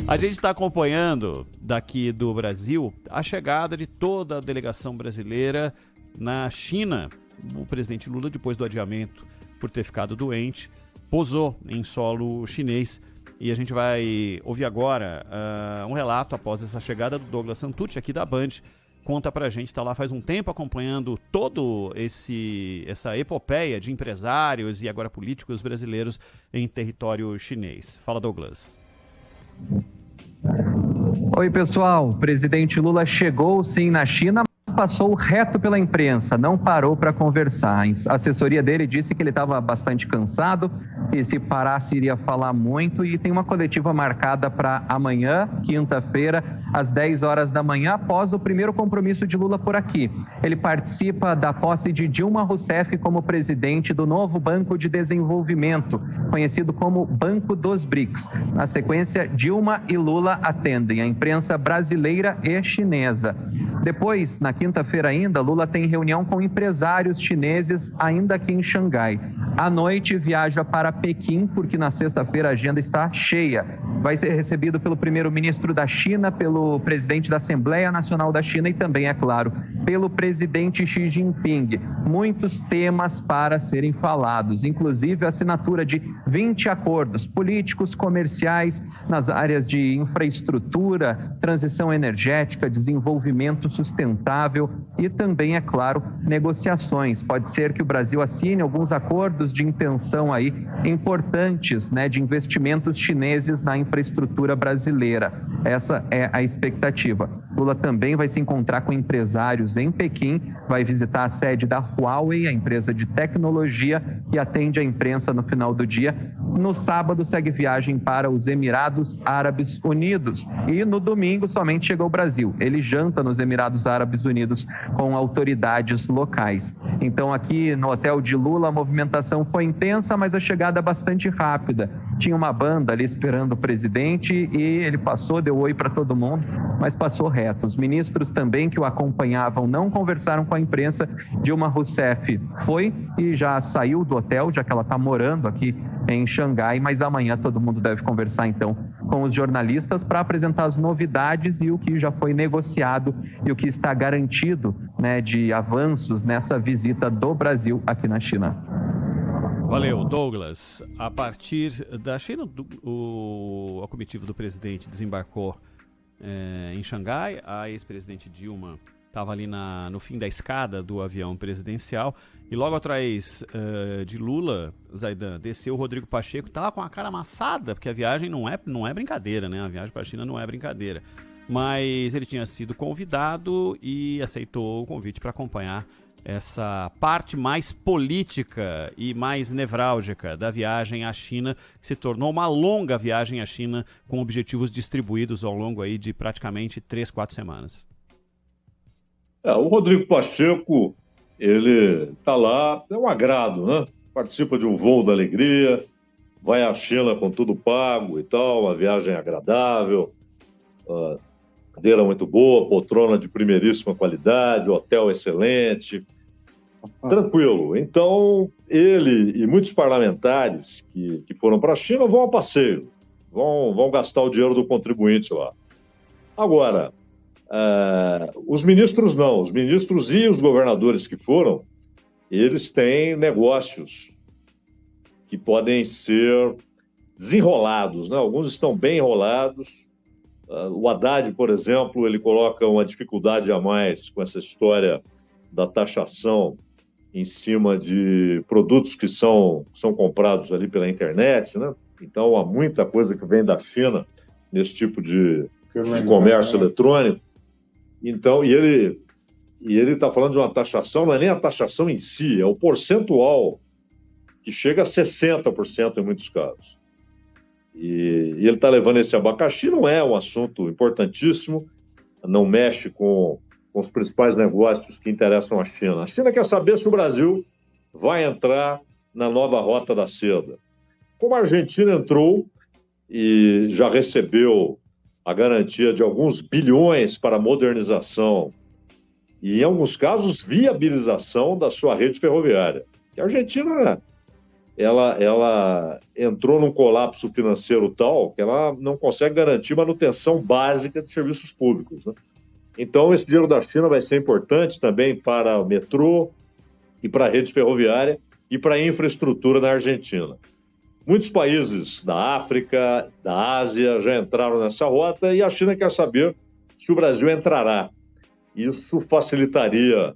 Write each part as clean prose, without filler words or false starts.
A gente está acompanhando daqui do Brasil a chegada de toda a delegação brasileira na China. O presidente Lula, depois do adiamento por ter ficado doente, pousou em solo chinês. E a gente vai ouvir agora um relato após essa chegada do Douglas Santucci aqui da Band. Conta pra gente, está lá faz um tempo acompanhando todo essa epopeia de empresários e agora políticos brasileiros em território chinês. Fala, Douglas. Oi, pessoal. O presidente Lula chegou sim na China, mas passou reto pela imprensa, não parou para conversar. A assessoria dele disse que ele estava bastante cansado e se parasse iria falar muito, e tem uma coletiva marcada para amanhã, quinta-feira, às 10 horas da manhã, após o primeiro compromisso de Lula por aqui. Ele participa da posse de Dilma Rousseff como presidente do novo Banco de Desenvolvimento, conhecido como Banco dos BRICS. Na sequência, Dilma e Lula atendem a imprensa brasileira e chinesa. Depois, na quinta-feira ainda, Lula tem reunião com empresários chineses ainda aqui em Xangai. À noite, viaja para Pequim, porque na sexta-feira a agenda está cheia. Vai ser recebido pelo primeiro-ministro da China, pelo presidente da Assembleia Nacional da China e também, é claro, pelo presidente Xi Jinping. Muitos temas para serem falados, inclusive a assinatura de 20 acordos políticos, comerciais, nas áreas de infraestrutura, transição energética, desenvolvimento sustentável e também, é claro, negociações. Pode ser que o Brasil assine alguns acordos de intenção aí importantes, de investimentos chineses na infraestrutura brasileira. Essa é a expectativa. Lula também vai se encontrar com empresários em Pequim, vai visitar a sede da Huawei, a empresa de tecnologia, e atende a imprensa no final do dia. No sábado, segue viagem para os Emirados Árabes Unidos e no domingo somente chega ao Brasil. Ele janta nos Emirados Árabes Unidos com autoridades locais. Então, aqui no hotel de Lula, a movimentação foi intensa, mas a chegada bastante rápida. Tinha uma banda ali esperando o presidente e ele passou, deu oi para todo mundo, mas passou reto. Os ministros também que o acompanhavam não conversaram com a imprensa. Dilma Rousseff foi e já saiu do hotel, já que ela está morando aqui em Xangai, mas amanhã todo mundo deve conversar então com os jornalistas para apresentar as novidades e o que já foi negociado e o que está garantido, de avanços nessa visita do Brasil aqui na China. Valeu, Douglas. A partir da China, a comitiva do presidente desembarcou em Xangai. A ex-presidente Dilma estava ali no fim da escada do avião presidencial. E logo atrás de Lula, Zaidan, desceu o Rodrigo Pacheco. Estava com a cara amassada, porque a viagem não é brincadeira, A viagem para a China não é brincadeira. Mas ele tinha sido convidado e aceitou o convite para acompanhar essa parte mais política e mais nevrálgica da viagem à China, que se tornou uma longa viagem à China com objetivos distribuídos ao longo aí de praticamente 3-4 semanas. O Rodrigo Pacheco, ele está lá, é um agrado, Participa de um voo da alegria, vai à China com tudo pago e tal, uma viagem agradável, cadeira muito boa, poltrona de primeiríssima qualidade, hotel excelente, tranquilo. Então, ele e muitos parlamentares que foram para a China vão a passeio, vão gastar o dinheiro do contribuinte lá. Agora, os ministros não, os ministros e os governadores que foram, eles têm negócios que podem ser desenrolados, Alguns estão bem enrolados. O Haddad, por exemplo, ele coloca uma dificuldade a mais com essa história da taxação em cima de produtos que são comprados ali pela internet, Então, há muita coisa que vem da China nesse tipo de comércio eletrônico. Então, e ele está falando de uma taxação, não é nem a taxação em si, é o percentual que chega a 60% em muitos casos. E ele está levando esse abacaxi, não é um assunto importantíssimo, não mexe com os principais negócios que interessam à China. A China quer saber se o Brasil vai entrar na nova rota da seda. Como a Argentina entrou e já recebeu a garantia de alguns bilhões para modernização e, em alguns casos, viabilização da sua rede ferroviária. A Argentina ela entrou num colapso financeiro tal que ela não consegue garantir manutenção básica de serviços públicos, né? Então, esse dinheiro da China vai ser importante também para o metrô e para a rede ferroviária e para a infraestrutura na Argentina. Muitos países da África, da Ásia já entraram nessa rota e a China quer saber se o Brasil entrará. Isso facilitaria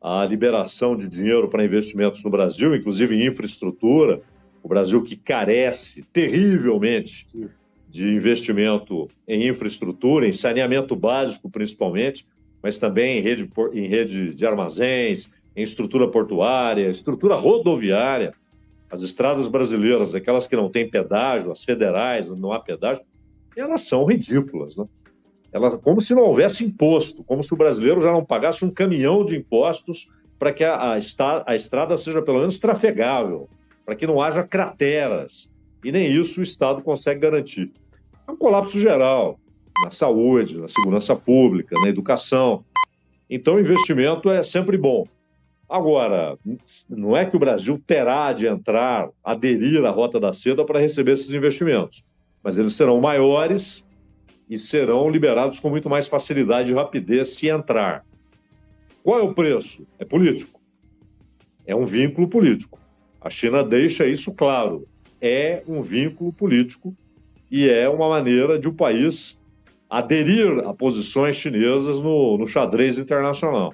a liberação de dinheiro para investimentos no Brasil, inclusive em infraestrutura. O Brasil que carece terrivelmente de investimento em infraestrutura, em saneamento básico principalmente, mas também em rede de armazéns, em estrutura portuária, estrutura rodoviária. As estradas brasileiras, aquelas que não têm pedágio, as federais, onde não há pedágio, elas são ridículas, né? Como se não houvesse imposto, como se o brasileiro já não pagasse um caminhão de impostos para que a estrada seja pelo menos trafegável, para que não haja crateras. E nem isso o Estado consegue garantir. É um colapso geral na saúde, na segurança pública, na educação. Então, o investimento é sempre bom. Agora, não é que o Brasil terá de aderir à Rota da Seda para receber esses investimentos, mas eles serão maiores e serão liberados com muito mais facilidade e rapidez se entrar. Qual é o preço? É político. É um vínculo político. A China deixa isso claro. É um vínculo político e é uma maneira de o país aderir a posições chinesas no xadrez internacional.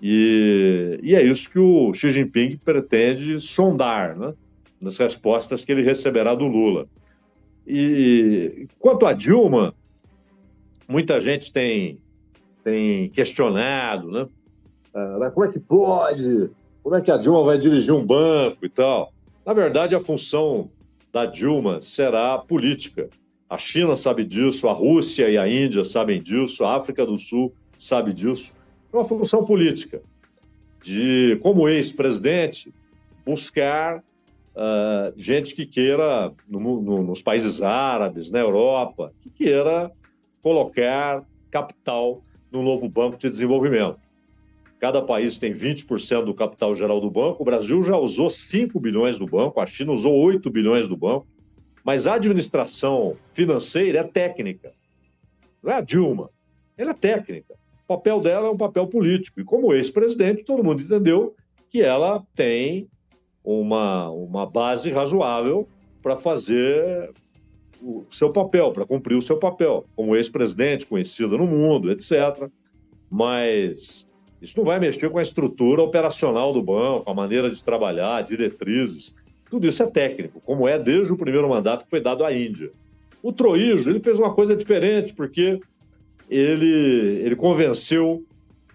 E é isso que o Xi Jinping pretende sondar, né, nas respostas que ele receberá do Lula. E quanto a Dilma, muita gente tem questionado, né? Como é que pode? Como é que a Dilma vai dirigir um banco e tal? Na verdade, a função da Dilma será política. A China sabe disso, a Rússia e a Índia sabem disso, a África do Sul sabe disso. É uma função política de, como ex-presidente, buscar gente que queira, nos países árabes, na Europa, que queira colocar capital no novo Banco de Desenvolvimento. Cada país tem 20% do capital geral do banco. O Brasil já usou 5 bilhões do banco, a China usou 8 bilhões do banco, mas a administração financeira é técnica. Não é a Dilma, ela é técnica. O papel dela é um papel político. E como ex-presidente, todo mundo entendeu que ela tem uma base razoável para fazer o seu papel, para cumprir o seu papel, como ex-presidente, conhecida no mundo, etc. Mas isso não vai mexer com a estrutura operacional do banco, a maneira de trabalhar, diretrizes. Tudo isso é técnico, como é desde o primeiro mandato que foi dado à Índia. O Troíjo, ele fez uma coisa diferente, porque ele convenceu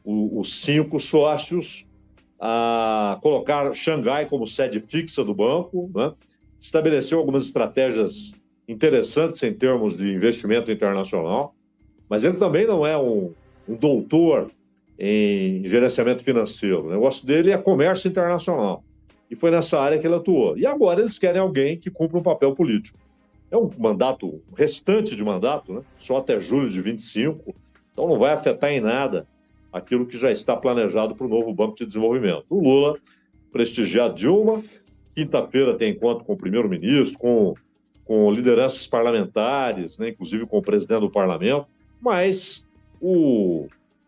os 5 sócios a colocar Xangai como sede fixa do banco, né? Estabeleceu algumas estratégias interessantes em termos de investimento internacional, mas ele também não é um doutor em gerenciamento financeiro. O negócio dele é comércio internacional. E foi nessa área que ele atuou. E agora eles querem alguém que cumpra um papel político. É um mandato, restante de mandato, né? Só até julho de 25, então não vai afetar em nada aquilo que já está planejado para o novo Banco de Desenvolvimento. O Lula prestigia a Dilma, quinta-feira tem encontro com o primeiro-ministro, com lideranças parlamentares, né? Inclusive com o presidente do parlamento, mas o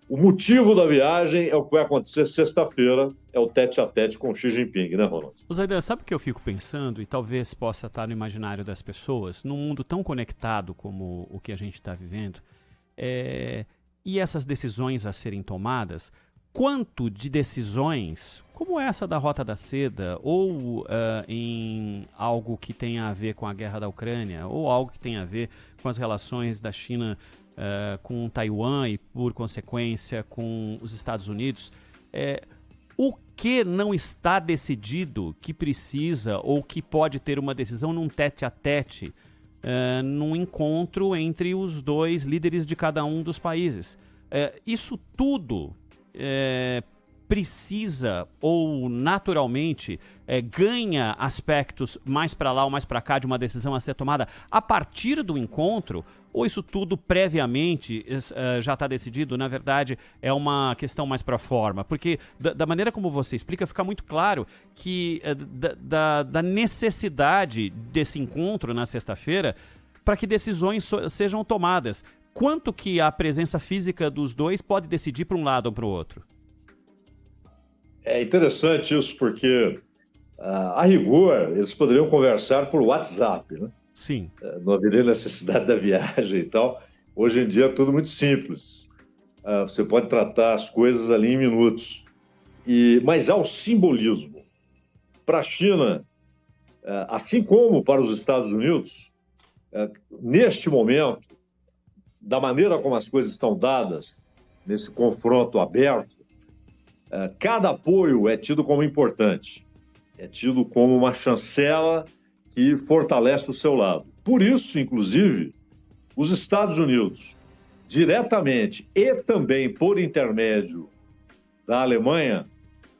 motivo da viagem é o que vai acontecer sexta-feira, é o tete-a-tete com o Xi Jinping, né, Ronaldo? Zaidan, sabe o que eu fico pensando, e talvez possa estar no imaginário das pessoas, num mundo tão conectado como o que a gente está vivendo, e essas decisões a serem tomadas, quanto de decisões, como essa da Rota da Seda, ou em algo que tenha a ver com a guerra da Ucrânia, ou algo que tenha a ver com as relações da China com Taiwan e, por consequência, com os Estados Unidos, o que não está decidido que precisa ou que pode ter uma decisão num tete-a-tete, num encontro entre os dois líderes de cada um dos países. Isso tudo precisa ou naturalmente ganha aspectos mais para lá ou mais para cá de uma decisão a ser tomada a partir do encontro? Ou isso tudo previamente já está decidido? Na verdade, é uma questão mais para forma? Porque da maneira como você explica, fica muito claro que da necessidade desse encontro na sexta-feira para que decisões sejam tomadas. Quanto que a presença física dos dois pode decidir para um lado ou para o outro? É interessante isso, porque, a rigor, eles poderiam conversar por WhatsApp, né? Sim. Não haveria necessidade da viagem e tal. Hoje em dia é tudo muito simples. Você pode tratar as coisas ali em minutos. Mas há o simbolismo. Para a China, assim como para os Estados Unidos, neste momento, da maneira como as coisas estão dadas, nesse confronto aberto, cada apoio é tido como importante. É tido como uma chancela que fortalece o seu lado. Por isso, inclusive, os Estados Unidos, diretamente e também por intermédio da Alemanha,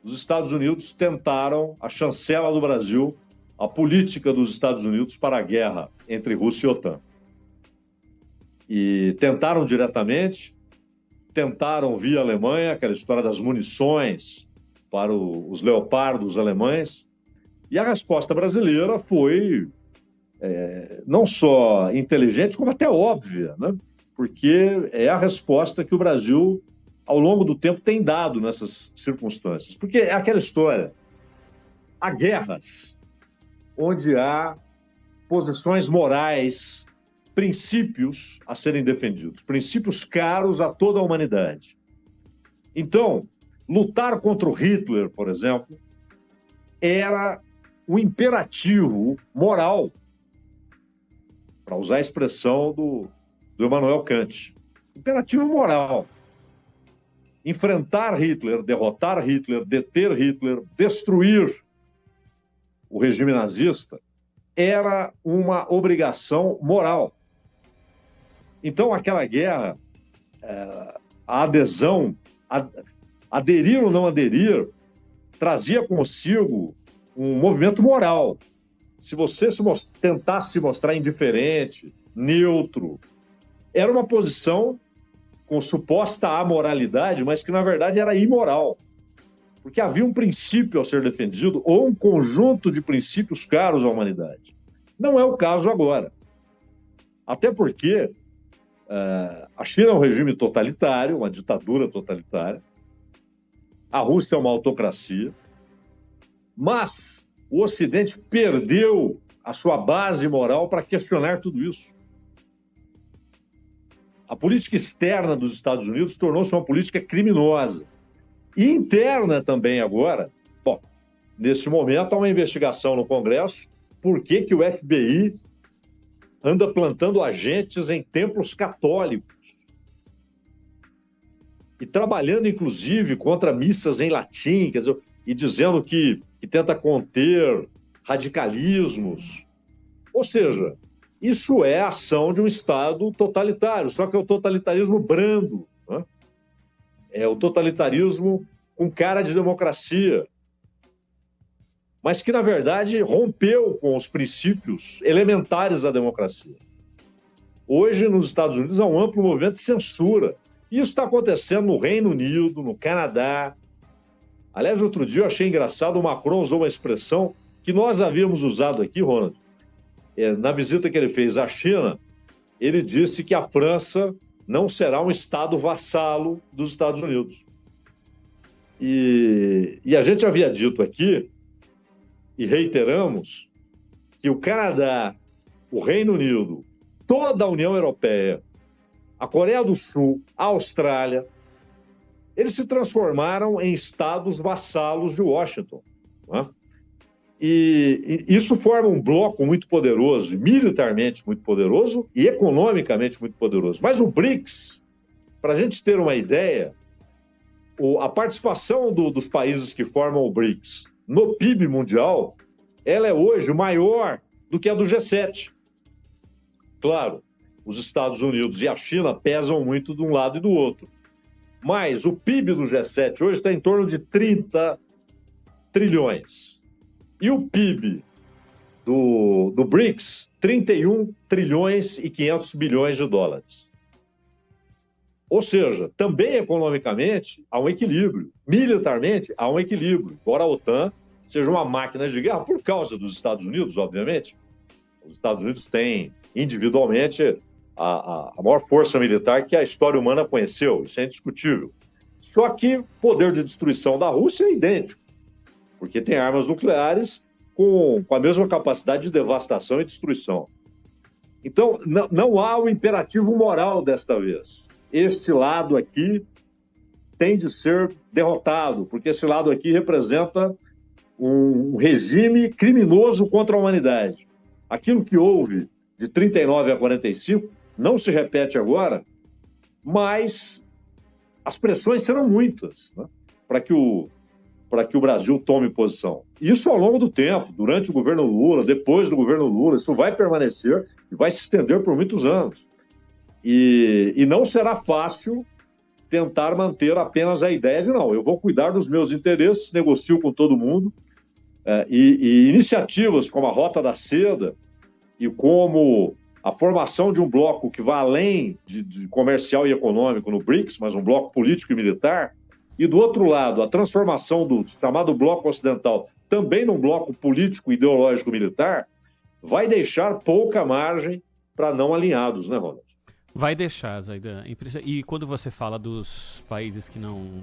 os Estados Unidos tentaram a chancela do Brasil, a política dos Estados Unidos para a guerra entre Rússia e OTAN. E tentaram diretamente, tentaram via Alemanha, aquela história das munições para os leopardos alemães, e a resposta brasileira foi não só inteligente, como até óbvia, né? Porque é a resposta que o Brasil, ao longo do tempo, tem dado nessas circunstâncias. Porque é aquela história, há guerras onde há posições morais, princípios a serem defendidos, princípios caros a toda a humanidade. Então, lutar contra o Hitler, por exemplo, era o imperativo moral, para usar a expressão do Immanuel Kant. Imperativo moral. Enfrentar Hitler, derrotar Hitler, deter Hitler, destruir o regime nazista, era uma obrigação moral. Então, aquela guerra, a adesão, aderir ou não aderir, trazia consigo um movimento moral. Se você tentasse se mostrar indiferente, neutro, era uma posição com suposta amoralidade, mas que, na verdade, era imoral. Porque havia um princípio a ser defendido ou um conjunto de princípios caros à humanidade. Não é o caso agora. Até porque a China é um regime totalitário, uma ditadura totalitária. A Rússia é uma autocracia. Mas o Ocidente perdeu a sua base moral para questionar tudo isso. A política externa dos Estados Unidos tornou-se uma política criminosa. E interna também agora. Bom, nesse momento há uma investigação no Congresso por que o FBI anda plantando agentes em templos católicos e trabalhando, inclusive, contra missas em latim, quer dizer, e dizendo que tenta conter radicalismos. Ou seja, isso é a ação de um Estado totalitário, só que é o totalitarismo brando, né? É o totalitarismo com cara de democracia, mas que, na verdade, rompeu com os princípios elementares da democracia. Hoje, nos Estados Unidos, há um amplo movimento de censura. Isso está acontecendo no Reino Unido, no Canadá. Aliás, outro dia eu achei engraçado, o Macron usou uma expressão que nós havíamos usado aqui, Ronald. Na visita que ele fez à China, ele disse que a França não será um Estado vassalo dos Estados Unidos. E a gente havia dito aqui, e reiteramos, que o Canadá, o Reino Unido, toda a União Europeia, a Coreia do Sul, a Austrália, eles se transformaram em estados vassalos de Washington, né? E isso forma um bloco muito poderoso, militarmente muito poderoso e economicamente muito poderoso. Mas o BRICS, para a gente ter uma ideia, a participação dos países que formam o BRICS no PIB mundial, ela é hoje maior do que a do G7. Claro, os Estados Unidos e a China pesam muito de um lado e do outro. Mas o PIB do G7 hoje está em torno de 30 trilhões. E o PIB do BRICS, 31 trilhões e 500 bilhões de dólares. Ou seja, também economicamente há um equilíbrio. Militarmente há um equilíbrio. Embora a OTAN seja uma máquina de guerra por causa dos Estados Unidos, obviamente. Os Estados Unidos têm, individualmente, a maior força militar que a história humana conheceu. Isso é indiscutível. Só que o poder de destruição da Rússia é idêntico, porque tem armas nucleares com a mesma capacidade de devastação e destruição. Então, não há o imperativo moral desta vez. Este lado aqui tem de ser derrotado, porque esse lado aqui representa um regime criminoso contra a humanidade. Aquilo que houve de 39 a 45 não se repete agora, mas as pressões serão muitas, né, para que o Brasil tome posição. Isso ao longo do tempo, durante o governo Lula, depois do governo Lula, isso vai permanecer e vai se estender por muitos anos. E não será fácil tentar manter apenas a ideia de não, eu vou cuidar dos meus interesses, negocio com todo mundo, e iniciativas como a Rota da Seda e como a formação de um bloco que vai além de comercial e econômico no BRICS, mas um bloco político e militar, e do outro lado, a transformação do chamado bloco ocidental também num bloco político, ideológico, militar, vai deixar pouca margem para não alinhados, né, Ronald? Vai deixar, Zaidan. E quando você fala dos países que não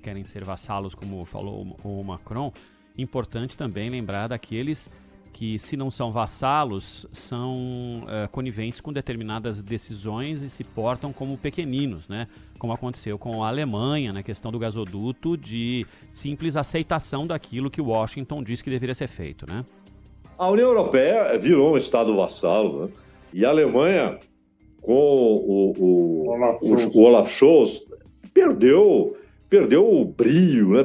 querem ser vassalos, como falou o Macron, importante também lembrar daqueles que, se não são vassalos, são coniventes com determinadas decisões e se portam como pequeninos, né? Como aconteceu com a Alemanha na questão do gasoduto, de simples aceitação daquilo que Washington disse que deveria ser feito, né? A União Europeia virou um Estado vassalo, né? E a Alemanha, com o Olaf Scholz, perdeu o brio, né?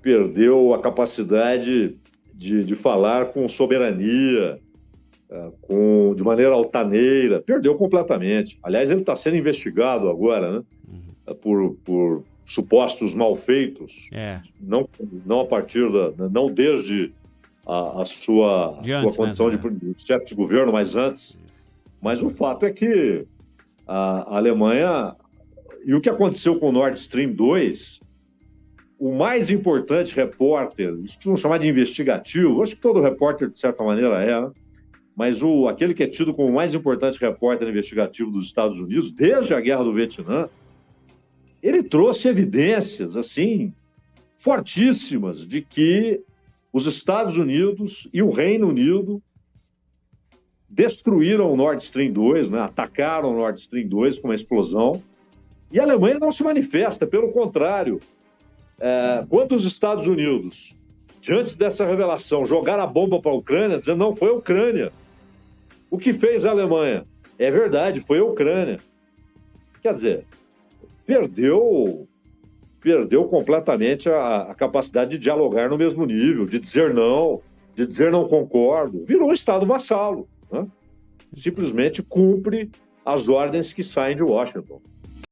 Perdeu a capacidade de falar com soberania, de maneira altaneira, perdeu completamente. Aliás, ele está sendo investigado agora, né? Por supostos malfeitos, não a partir não desde a sua condição, né, de chefe de governo, mas antes. Mas o fato é que a Alemanha, e o que aconteceu com o Nord Stream 2, o mais importante repórter, isso que vão chamar de investigativo, acho que todo repórter de certa maneira né? Mas aquele que é tido como o mais importante repórter investigativo dos Estados Unidos, desde a Guerra do Vietnã, ele trouxe evidências, assim, fortíssimas de que os Estados Unidos e o Reino Unido destruíram o Nord Stream 2, né? Atacaram o Nord Stream 2 com uma explosão, e a Alemanha não se manifesta, pelo contrário. Quando os Estados Unidos, diante dessa revelação, jogaram a bomba para a Ucrânia, dizendo não, foi a Ucrânia. O que fez a Alemanha? É verdade, foi a Ucrânia. Quer dizer, perdeu completamente a capacidade de dialogar no mesmo nível, de dizer não concordo. Virou um Estado vassalo, né? Simplesmente cumpre as ordens que saem de Washington.